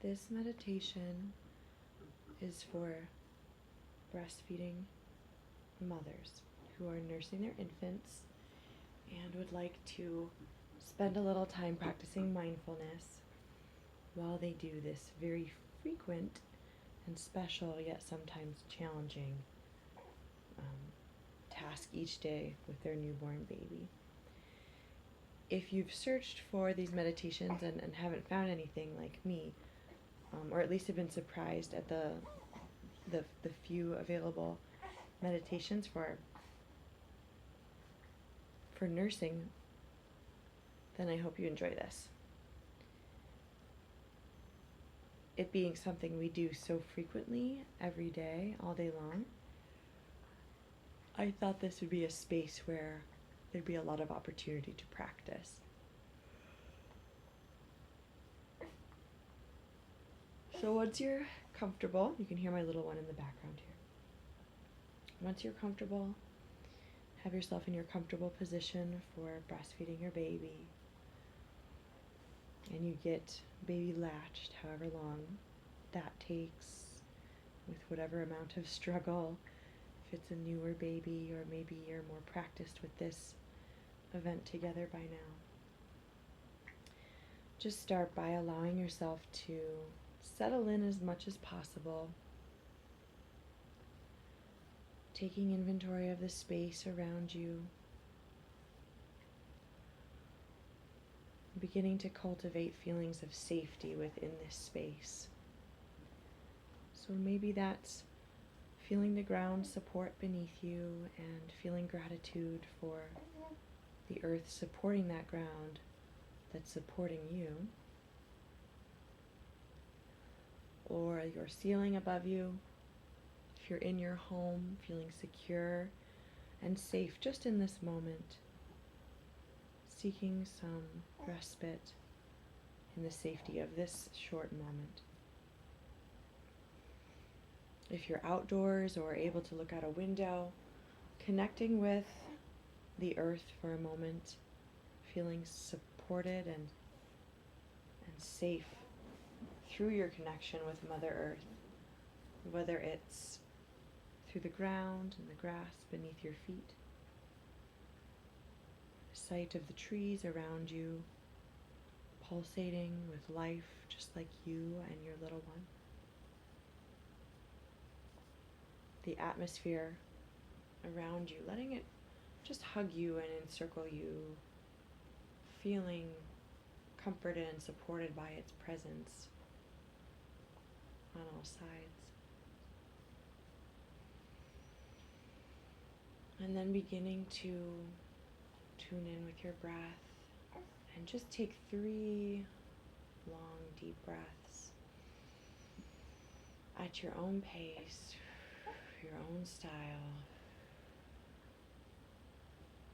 This meditation is for breastfeeding mothers who are nursing their infants and would like to spend a little time practicing mindfulness while they do this very frequent and special, yet sometimes challenging task each day with their newborn baby. If you've searched for these meditations and haven't found anything like me, or at least have been surprised at the few available meditations for nursing, then I hope you enjoy this. It being something we do so frequently, every day, all day long, I thought this would be a space where there'd be a lot of opportunity to practice. So once you're comfortable, you can hear my little one in the background here. Once you're comfortable, have yourself in your comfortable position for breastfeeding your baby. And you get baby latched however long that takes, with whatever amount of struggle. If it's a newer baby, or maybe you're more practiced with this event together by now. Just start by allowing yourself to settle in as much as possible, taking inventory of the space around you, beginning to cultivate feelings of safety within this space. So maybe that's feeling the ground support beneath you and feeling gratitude for the earth supporting that ground that's supporting you. Or your ceiling above you, if you're in your home, feeling secure and safe just in this moment, seeking some respite in the safety of this short moment. If you're outdoors or able to look out a window, connecting with the earth for a moment, feeling supported and safe through your connection with Mother Earth, whether it's through the ground and the grass beneath your feet, the sight of the trees around you, pulsating with life just like you and your little one. The atmosphere around you, letting it just hug you and encircle you, feeling comforted and supported by its presence on all sides. And then beginning to tune in with your breath and just take 3 long, deep breaths at your own pace, your own style,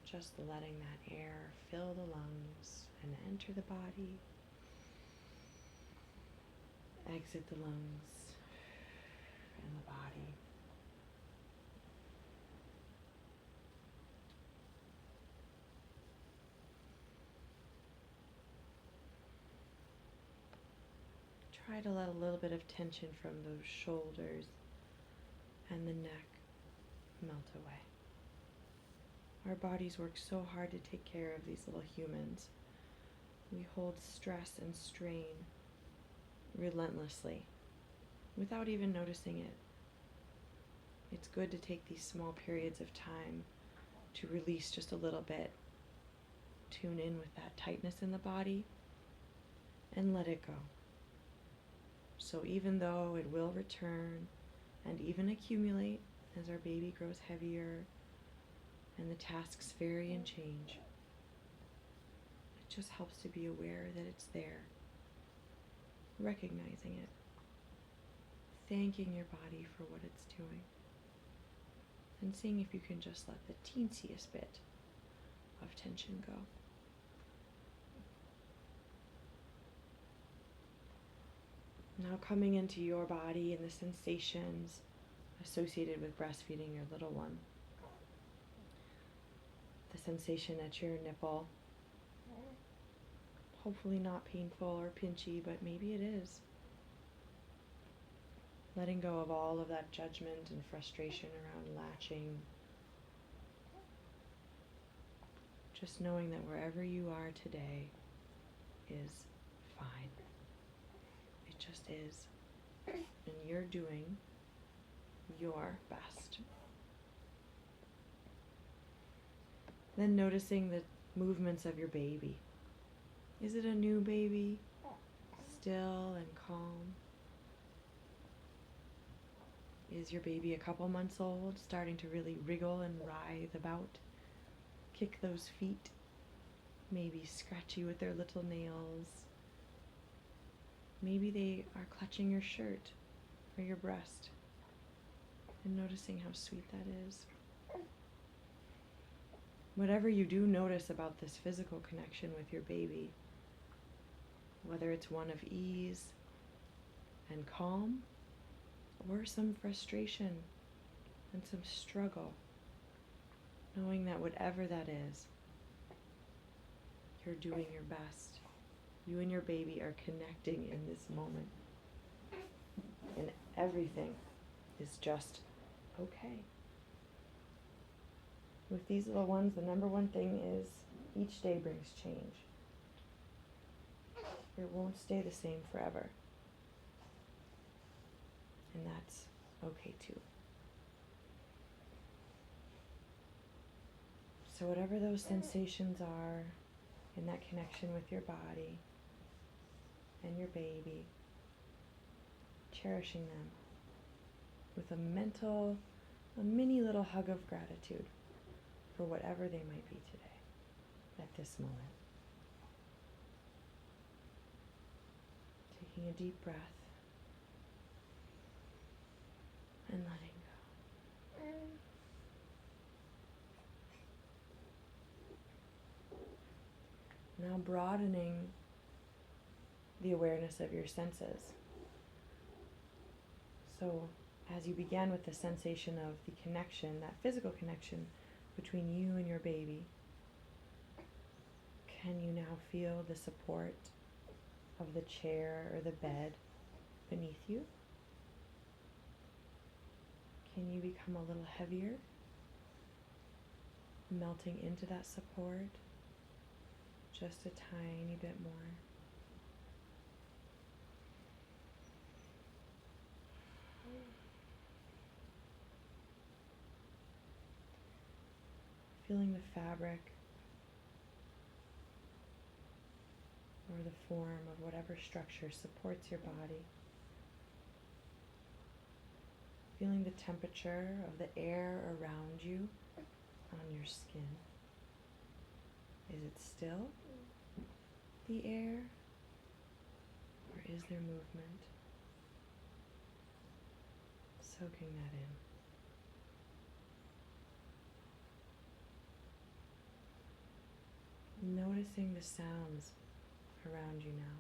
just letting that air fill the lungs and enter the body, exit the lungs and the body. Try to let a little bit of tension from those shoulders and the neck melt away. Our bodies work so hard to take care of these little humans. We hold stress and strain relentlessly without even noticing it. It's good to take these small periods of time to release just a little bit, tune in with that tightness in the body, and let it go. So even though it will return and even accumulate as our baby grows heavier and the tasks vary and change, it just helps to be aware that it's there, recognizing it, thanking your body for what it's doing, and seeing if you can just let the teensiest bit of tension go. Now coming into your body and the sensations associated with breastfeeding your little one. The sensation at your nipple, hopefully not painful or pinchy, but maybe it is. letting go of all of that judgment and frustration around latching. Just knowing that wherever you are today is fine. It just is. And you're doing your best. Then noticing the movements of your baby. Is it a new baby? Still and calm? Is your baby a couple months old, starting to really wriggle and writhe about? Kick those feet, maybe scratchy with their little nails. Maybe they are clutching your shirt or your breast, and noticing how sweet that is. Whatever you do notice about this physical connection with your baby, whether it's one of ease and calm, or some frustration and some struggle, knowing that whatever that is, you're doing your best. You and your baby are connecting in this moment. And everything is just okay. With these little ones, the number one thing is each day brings change. It won't stay the same forever. And that's okay too. So whatever those sensations are in that connection with your body and your baby, cherishing them with a mini little hug of gratitude for whatever they might be today, at this moment. Taking a deep breath and letting go. Now broadening the awareness of your senses. So as you began with the sensation of the connection, that physical connection between you and your baby, can you now feel the support of the chair or the bed beneath you? Can you become a little heavier, melting into that support just a tiny bit more? Feeling the fabric or the form of whatever structure supports your body. Feeling the temperature of the air around you on your skin. Is it still, the air, or is there movement? Soaking that in. Noticing the sounds around you now.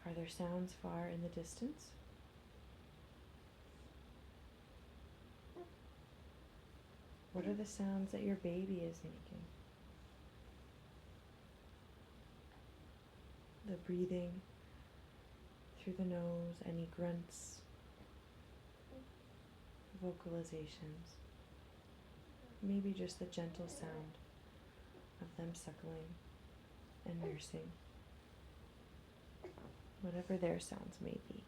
Are there sounds far in the distance? What are the sounds that your baby is making? The breathing through the nose, any grunts, vocalizations, maybe just the gentle sound of them suckling and nursing, whatever their sounds may be.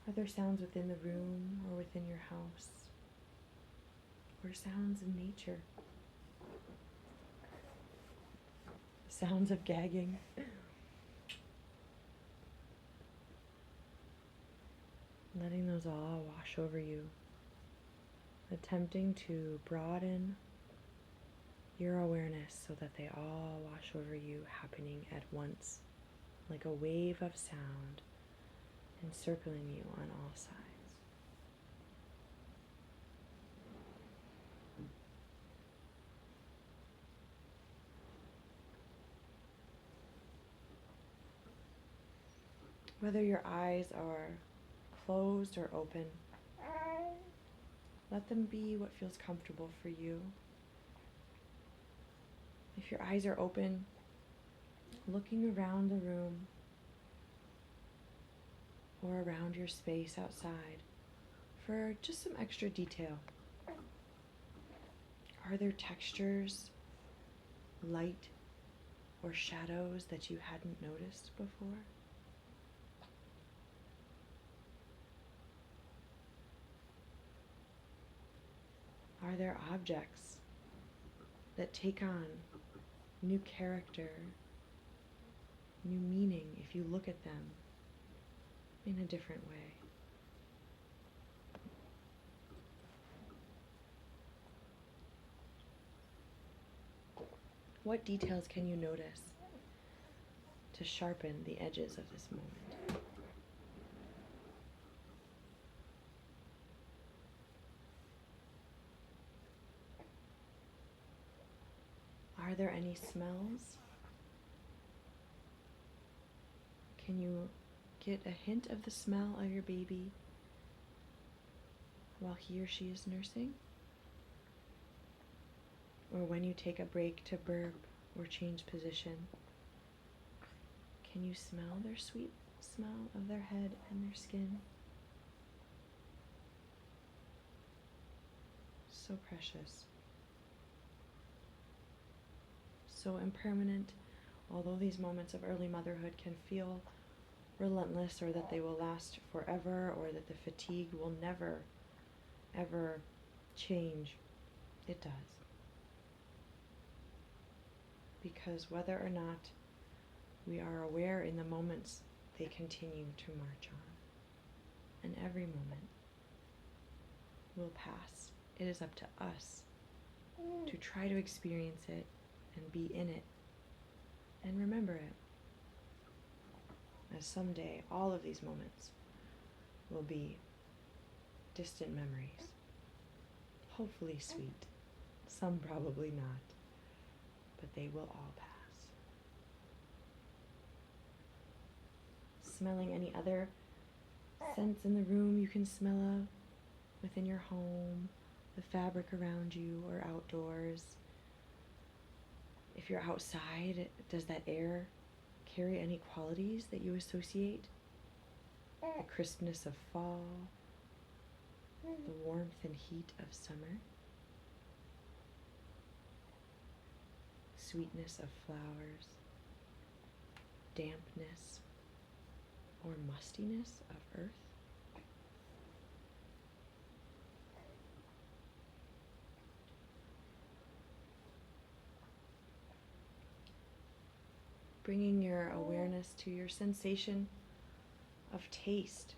Are there sounds within the room or within your house? Or sounds in nature? Sounds of gagging. Letting those all wash over you. Attempting to broaden your awareness so that they all wash over you, happening at once, like a wave of sound, encircling you on all sides. Whether your eyes are closed or open, let them be what feels comfortable for you. If your eyes are open, looking around the room or around your space outside for just some extra detail. Are there textures, light, or shadows that you hadn't noticed before? Are there objects that take on new character, new meaning if you look at them in a different way? What details can you notice to sharpen the edges of this moment? Are there any smells? Can you get a hint of the smell of your baby while he or she is nursing? Or when you take a break to burp or change position, can you smell their sweet smell of their head and their skin? So precious. So impermanent, although these moments of early motherhood can feel relentless, or that they will last forever, or that the fatigue will never, ever change, it does. Because whether or not we are aware in the moments, they continue to march on. And every moment will pass. It is up to us to try to experience it and be in it and remember it. As someday all of these moments will be distant memories. Hopefully sweet. Some probably not. But they will all pass. Smelling any other scents in the room you can smell of within your home, the fabric around you, or outdoors. If you're outside, does that air carry any qualities that you associate? The crispness of fall, the warmth and heat of summer, sweetness of flowers, dampness or mustiness of earth. Bringing your awareness to your sensation of taste.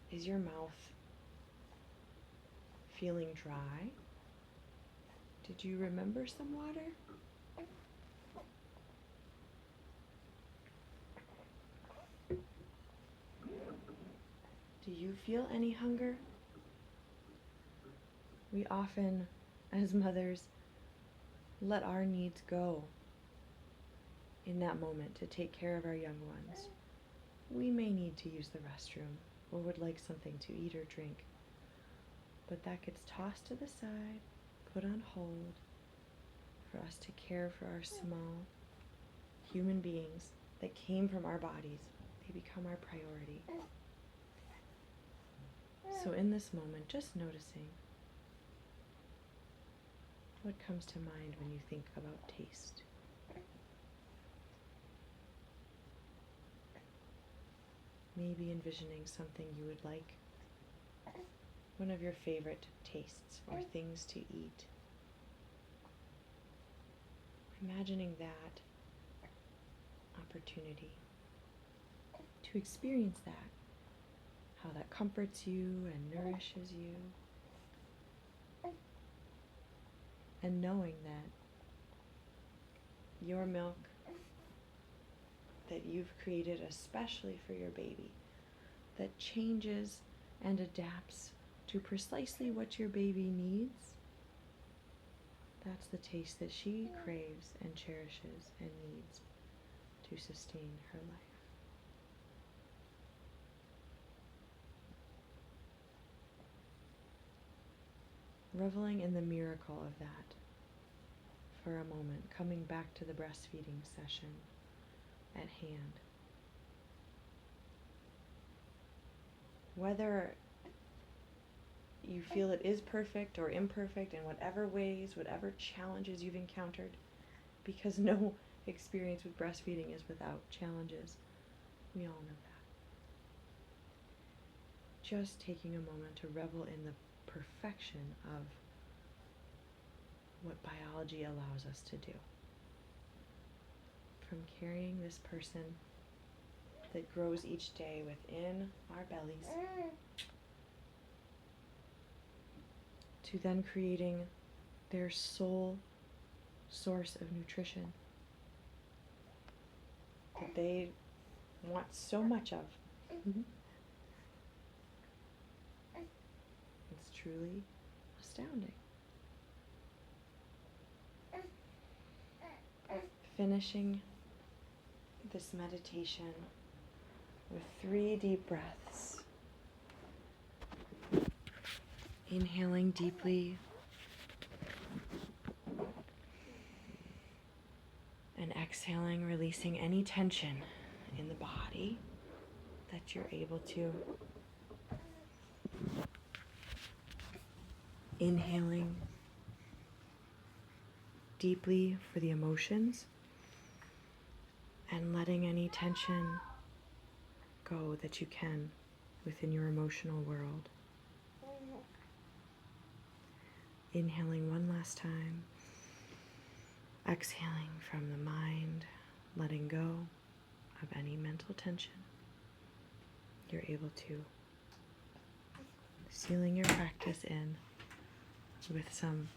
Is your mouth feeling dry? Did you remember some water? Do you feel any hunger? We often, as mothers, let our needs go in that moment to take care of our young ones. We may need to use the restroom or would like something to eat or drink, but that gets tossed to the side, put on hold, for us to care for our small human beings that came from our bodies. They become our priority. So in this moment, just noticing what comes to mind when you think about taste. Maybe envisioning something you would like, one of your favorite tastes or things to eat. Imagining that opportunity to experience that, how that comforts you and nourishes you, and knowing that your milk that you've created especially for your baby, that changes and adapts to precisely what your baby needs, that's the taste that she craves and cherishes and needs to sustain her life. Reveling in the miracle of that for a moment, coming back to the breastfeeding session at hand. Whether you feel it is perfect or imperfect, in whatever ways, whatever challenges you've encountered, because no experience with breastfeeding is without challenges. We all know that. Just taking a moment to revel in the perfection of what biology allows us to do. From carrying this person that grows each day within our bellies, to then creating their sole source of nutrition that they want so much of. It's truly astounding. Finishing this meditation with 3 deep breaths. Inhaling deeply and exhaling, releasing any tension in the body that you're able to. Inhaling deeply for the emotions and letting any tension go that you can within your emotional world. Inhaling one last time, exhaling from the mind, letting go of any mental tension. You're able to sealing your practice in with some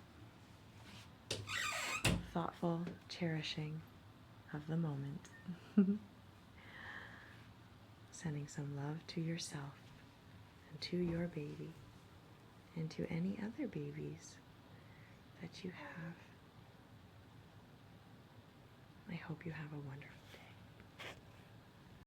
thoughtful cherishing of the moment. Sending some love to yourself and to your baby and to any other babies that you have. I hope you have a wonderful